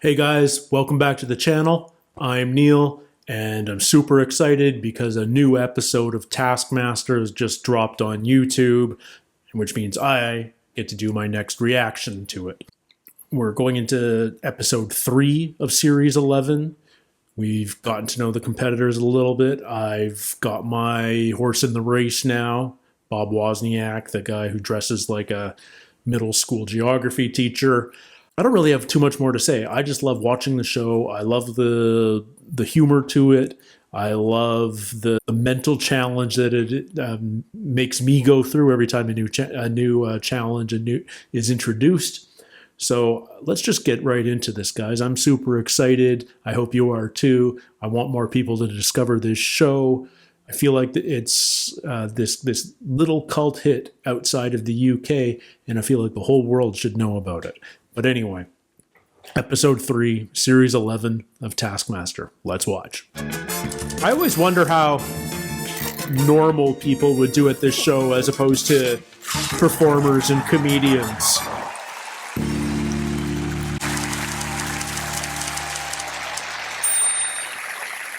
Hey guys, welcome back to the channel. I'm Neil, and I'm super excited because a new episode of Taskmaster has just dropped on YouTube, which means I get to do my next reaction to it. We're going into episode 3 of series 11. We've gotten to know the competitors a little bit. I've got my horse in the race now, Bob Wozniak, the guy who dresses like a middle school geography teacher. I don't really have too much more to say. I just love watching the show. I love the humor to it. I love the mental challenge that it makes me go through every time a new challenge is introduced. So let's just get right into this, guys. I'm super excited. I hope you are too. I want more people to discover this show. I feel like it's this little cult hit outside of the UK, and I feel like the whole world should know about it. But anyway, episode 3, series 11 of Taskmaster. Let's watch. I always wonder how normal people would do at this show as opposed to performers and comedians.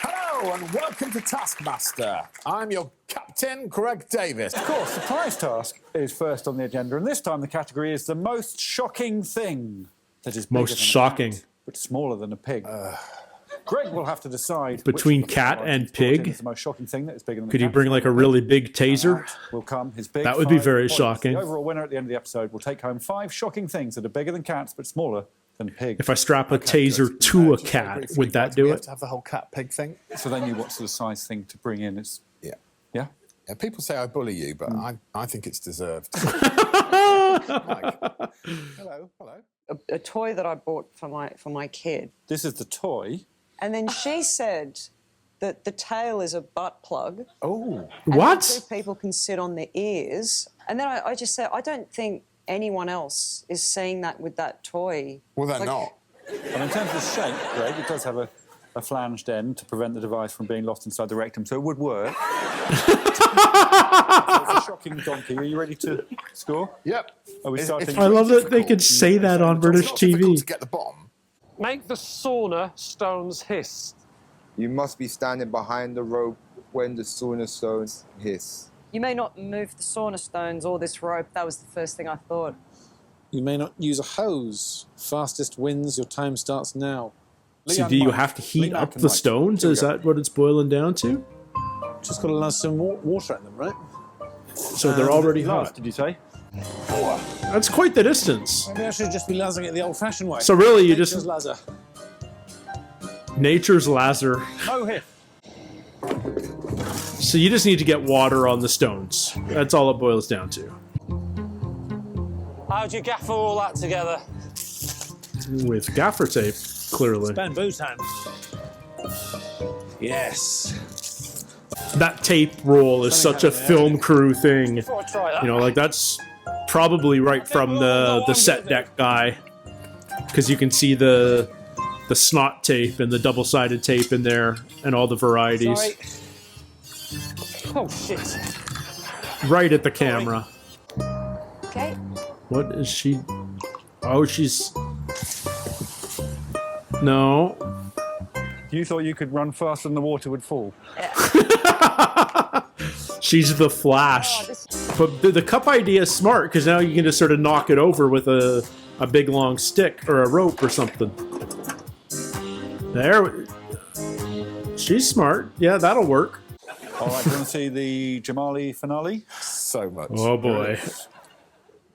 Hello and welcome to Taskmaster. I'm your Captain Greg Davis. Of course, the prize task is first on the agenda, and this time the category is the most shocking thing that is bigger Most than shocking. a cat, but smaller than a pig. Greg will have to decide Between which cat prize and is brought in pig? as the most shocking thing that is bigger than Could a he cat. bring like a really big taser? Will come his big That would be 5 very points. shocking. The overall winner at the end of the episode will take home 5 shocking things that are bigger than cats but smaller than pigs. If I strap a taser to a cat, would that do We have it? to have the whole cat pig thing. So they knew what sort of size thing to bring in. It's Yeah. yeah. Yeah. People say I bully you, but I think it's deserved. Mike. Hello. A toy that I bought for my kid. This is the toy. And then she said that the tail is a butt plug. Oh. And What? then 2 people can sit on the ears. And then I just said, I don't think anyone else is seeing that with that toy. Well, they're Like- not. And in terms of the shape, Greg, it does have a flanged end to prevent the device from being lost inside the rectum, so it would work. It's a shocking donkey. Are you ready to score? Yep. Are we starting? I love that they could say that on British It's not difficult TV. to get the bottom. Make the sauna stones hiss. You must be standing behind the rope when the sauna stones hiss. You may not move the sauna stones or this rope. That was the first thing I thought. You may not use a hose. Fastest wins, your time starts now. So Leanne do you Mike. have to heat Leanne up and the Mike. stones? Here we Is go. that what it's boiling down to? Just got to allow some water in them, right? So they're already Love, hot. did you say? That's quite the distance. Maybe I should just be lazzing it the old-fashioned way. So really, you Nature's just lazzer. nature's laser. No hit. So you just need to get water on the stones. That's all it boils down to. How'd you gaffer all that together? With gaffer tape, clearly. Bamboo time. Yes. That tape roll is such a film crew thing. Before I try that. You know, like that's probably right from the set deck guy, because you can see the snot tape and the double-sided tape in there and all the varieties Sorry. Oh, shit. right at the camera. Okay. What is she? Oh, she's no. You thought you could run faster than the water would fall. She's the Flash. But the cup idea is smart because now you can just sort of knock it over with a big long stick or a rope or something. There. She's smart. Yeah, that'll work. All right, do you want to see the Jamali finale? So much. Oh boy.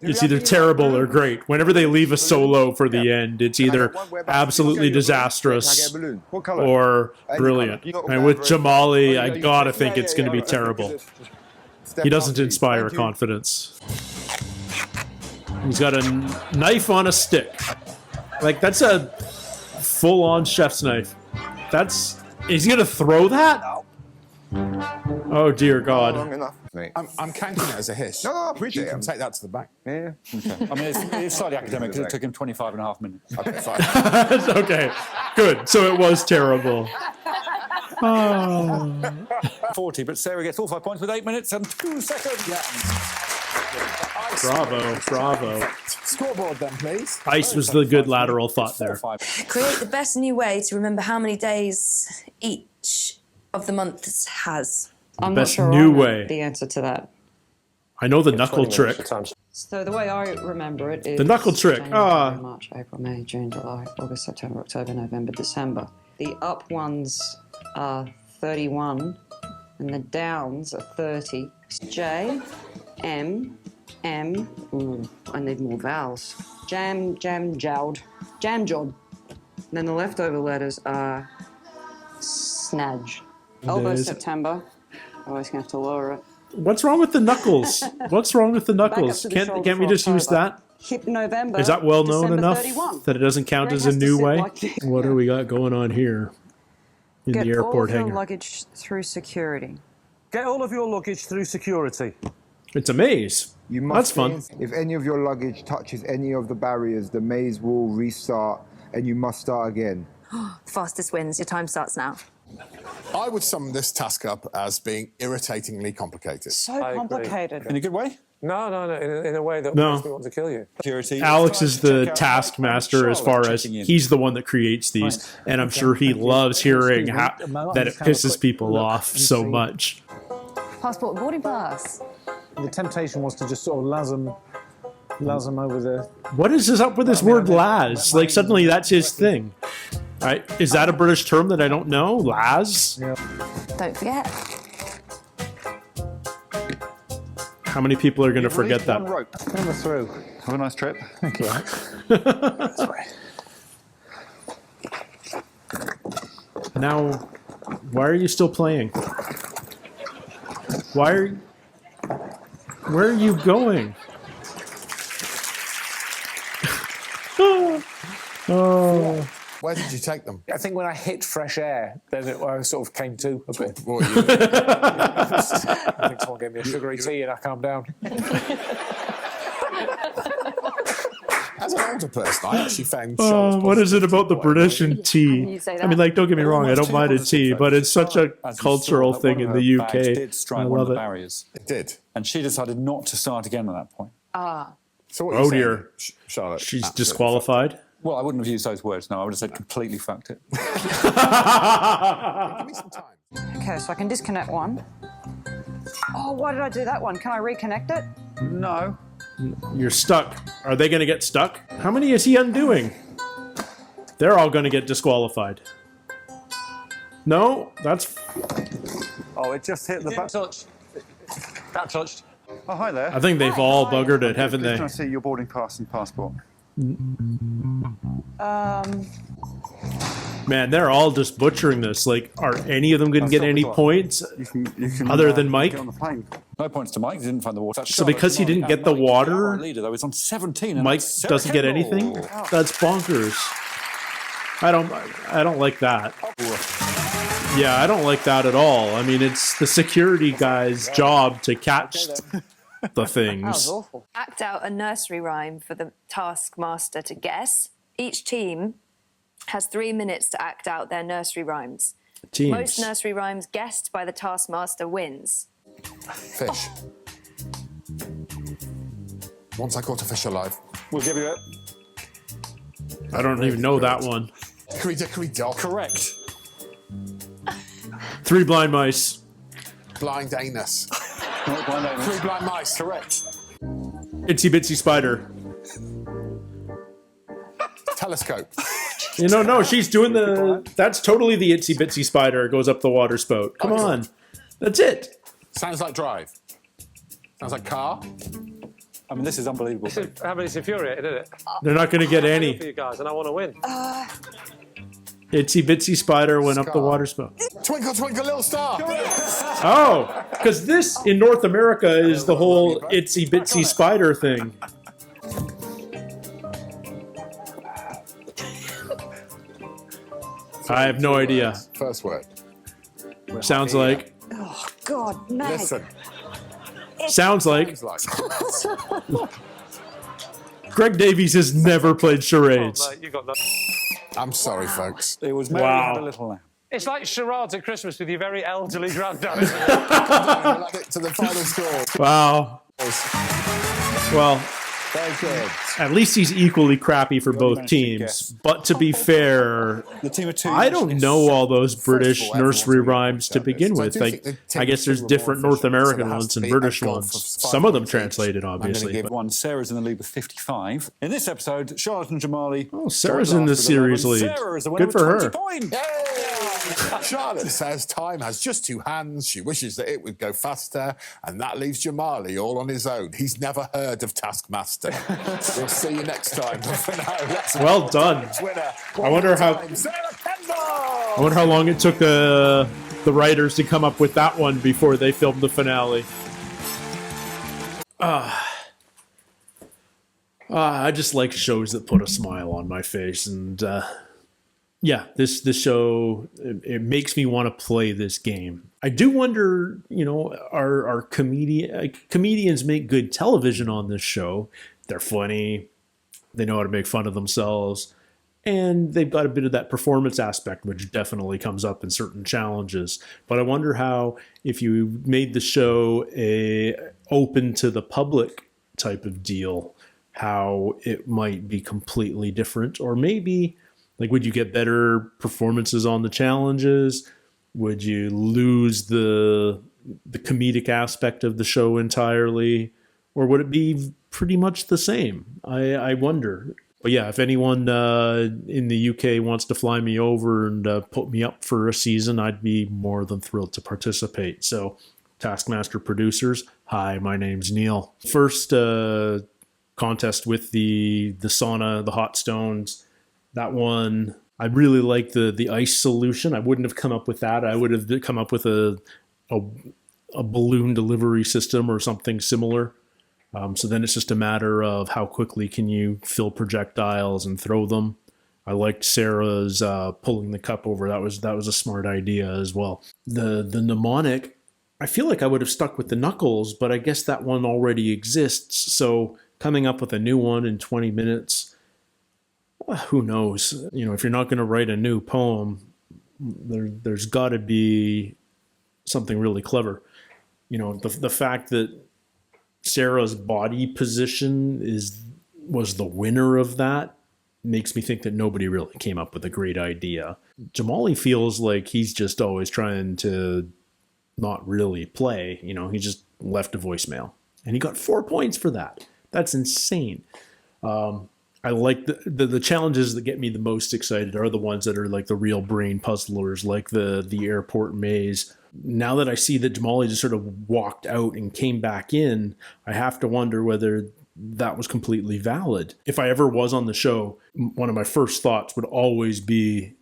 It's either terrible or great. Whenever they leave a solo for the end, it's either absolutely disastrous or brilliant. And with Jamali, I gotta think it's gonna be terrible. He doesn't inspire confidence. He's got a knife on a stick. Like, that's a full-on chef's knife. Is he gonna throw that? Oh dear God. Long enough, mate. I'm counting it as a hiss. No, I appreciate You can it. take that to the bank. Yeah. I mean, it's slightly academic because it took him 25 and a half minutes. Okay, fine. Okay, good. So it was terrible. Oh. 40, but Sarah gets all 5 points with 8 minutes and 2 seconds. Bravo, bravo. scoreboard then, please. Ice was the good lateral thought there. Create the best new way to remember how many days each of the months has. I'm not Best sure new I know way. the answer to that. I know the knuckle trick. So the way I remember it is... The knuckle trick, January, March, April, May, June, July, August, September, October, November, December. The up ones are 31 and the downs are 30. J, M, M, ooh, I need more vowels. Jam, jowd. Jam jod. And then the leftover letters are snadge. Almost September. Always gonna have to lower it. What's wrong with the knuckles? What's wrong with the Back up knuckles? to the Can't shoulder we for just use October. that? Hip November. Is that well known December enough 31. that it doesn't count Greg as a has to new sit way? like this. What do we got going on here in Get the all airport of your hangar? luggage through security. Get all of your luggage through security. It's a maze. You That's must fun. If any of your luggage touches any of the barriers, the maze will restart and you must start again. Fastest wins. Your time starts now. I would sum this task up as being irritatingly complicated. So complicated. In a good way? No, in a way that No. makes me want to kill you. Security. Alex is the Check out taskmaster as far as checking in. he's the one that creates these, and I'm sure he loves hearing how, that it pisses people off so much. Passport and boarding pass. The temptation was to just sort of lazum over the... What is this up with this word Laz? Like suddenly that's his thing. Is that a British term that I don't know? Laz? Don't forget. How many people are going to forget that? One rope. Number through. Have a nice trip. Thank you. Now, why are you still playing? Where are you going? Oh. Where did you take them? I think when I hit fresh air, then I sort of came to a bit. What were you? I think someone gave me a sugary tea and I calmed down. As an older person, I actually found shows What is it about the British and tea? You say I mean, that. like, don't get me wrong, I don't mind a tea, but it's such a As you cultural saw, thing one in of the her bags UK. did strike I one of love the it. barriers, It did. and she decided not to start again at that point. So what Oh, are you saying, dear. Charlotte? She's Absolutely. disqualified. Well, I wouldn't have used those words. No, I would have said completely fucked it. Give me some time. Okay, so I can disconnect one. Oh, why did I do that one? Can I reconnect it? No. You're stuck. Are they going to get stuck? How many is he undoing? They're all going to get disqualified. No, that's... Oh, it just hit the back. Touched. That touched. Oh, hi there. I think they've all buggered it, haven't Can I they? see your boarding pass and passport? Man, they're all just butchering this. Like, are any of them going to get any points? You can, Other than Mike? Get on the plane. No points to Mike. He didn't find the water. So because he didn't get the water, leader though is on 17. And Mike that's doesn't get Kendall. anything? That's bonkers. I don't like that. Yeah, I don't like that at all. I mean, it's the security guy's job to catch the things. awful. Act out a nursery rhyme for the taskmaster to guess. Each team has 3 minutes to act out their nursery rhymes. Teams. Most nursery rhymes guessed by the taskmaster wins. Fish. Once I caught a fish alive. We'll give you it. I don't even know that one. Hickory dickory dock. Correct. 3 blind mice. Blind anus. Not blind anus. 3 blind mice. Correct. Itsy bitsy spider. Telescope. No, she's doing the... That's totally the itsy bitsy spider. It goes up the water spout. Come on. That's it. Sounds like drive. Sounds like car. I mean, this is unbelievable. I mean, it's infuriating, isn't it? They're not going to get For any. you guys, and I want to win. Itsy bitsy spider went up the water spout. Twinkle, twinkle, little star. Oh, because this in North America is the whole itsy bitsy spider thing. I have no idea. First word. Sounds like. Oh, God, Meg. Listen. Sounds like. Sounds like. Greg Davies has never played charades. Mate, you got no... I'm sorry, folks. It was Mary Wow. had a little lamb. It's like charades at Christmas with your very elderly granddad, isn't it? To the final score. Wow. Well, Very good. At least he's equally crappy for both managed to teams. guess. But to be fair, The team of two. I don't know all those British all, everyone's nursery gonna get rhymes points to out of this. begin So I with. do Like, think the I team guess there's two were different more North efficient, American so there has ones to and be British a goal ones. for 5 Some of them points each. translated, I'm gonna obviously. give but- One, Sarah's in the lead with 55. In this episode, Charlotte and Jamali. Oh, Sarah's in the last with series 11. lead. Sarah is the winner Good for with 20 her. points. Yay! Charlotte says time has just 2 hands. She wishes that it would go faster, and that leaves Jamali all on his own. He's never heard of Taskmaster. We'll see you next time. But for now, let's Well done. winner. I wonder how- Sarah Kendall! I wonder how long it took the writers to come up with that one before they filmed the finale. I just like shows that put a smile on my face, and yeah, this show it makes me want to play this game. I do wonder, you know, are comedians make good television on this show? They're funny, they know how to make fun of themselves, and they've got a bit of that performance aspect, which definitely comes up in certain challenges. But I wonder how, if you made the show a open to the public type of deal, how it might be completely different. Or maybe, like, would you get better performances on the challenges? Would you lose the comedic aspect of the show entirely? Or would it be pretty much the same? I wonder. But yeah, if anyone in the UK wants to fly me over and put me up for a season, I'd be more than thrilled to participate. So, Taskmaster producers, hi, my name's Neil. First contest with the sauna, the hot stones, that one, I really like the ice solution. I wouldn't have come up with that. I would have come up with a balloon delivery system or something similar. So then it's just a matter of how quickly can you fill projectiles and throw them. I liked Sarah's pulling the cup over. That was a smart idea as well. The mnemonic, I feel like I would have stuck with the knuckles, but I guess that one already exists. So coming up with a new one in 20 minutes, well, who knows? You know, if you're not going to write a new poem, there's got to be something really clever. You know, the fact that Sarah's body position was the winner of that makes me think that nobody really came up with a great idea. Jamali feels like he's just always trying to not really play. You know, he just left a voicemail, and he got 4 points for that. That's insane. I like the challenges that get me the most excited are the ones that are like the real brain puzzlers, like the airport maze. Now that I see that Jamali just sort of walked out and came back in, I have to wonder whether that was completely valid. If I ever was on the show, one of my first thoughts would always be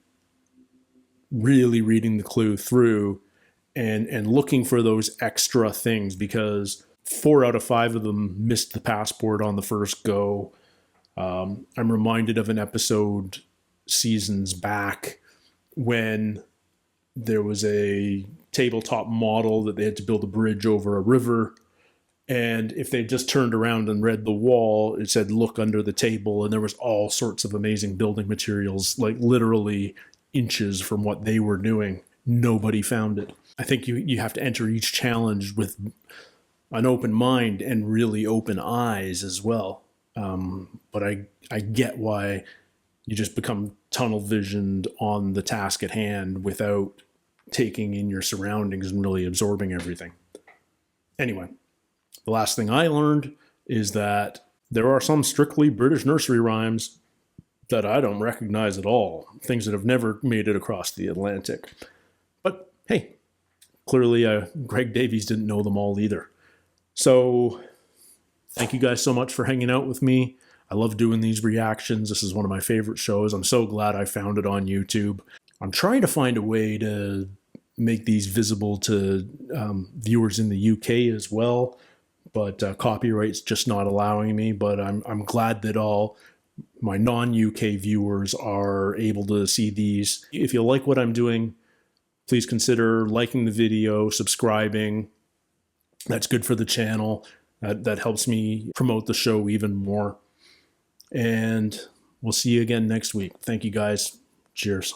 really reading the clue through and looking for those extra things, because 4 out of 5 of them missed the passport on the first go. I'm reminded of an episode seasons back when there was a tabletop model that they had to build a bridge over a river. And if they just turned around and read the wall, it said, look under the table. And there was all sorts of amazing building materials, like literally inches from what they were doing. Nobody found it. I think you have to enter each challenge with an open mind and really open eyes as well. But I get why you just become tunnel visioned on the task at hand without taking in your surroundings and really absorbing everything. Anyway, the last thing I learned is that there are some strictly British nursery rhymes that I don't recognize at all. Things that have never made it across the Atlantic. But hey, clearly Greg Davies didn't know them all either. So thank you guys so much for hanging out with me. I love doing these reactions. This is one of my favorite shows. I'm so glad I found it on YouTube. I'm trying to find a way to make these visible to viewers in the UK as well, but copyright's just not allowing me. But I'm glad that all my non-UK viewers are able to see these. If you like what I'm doing, please consider liking the video, subscribing. That's good for the channel. That helps me promote the show even more. And we'll see you again next week. Thank you guys. Cheers.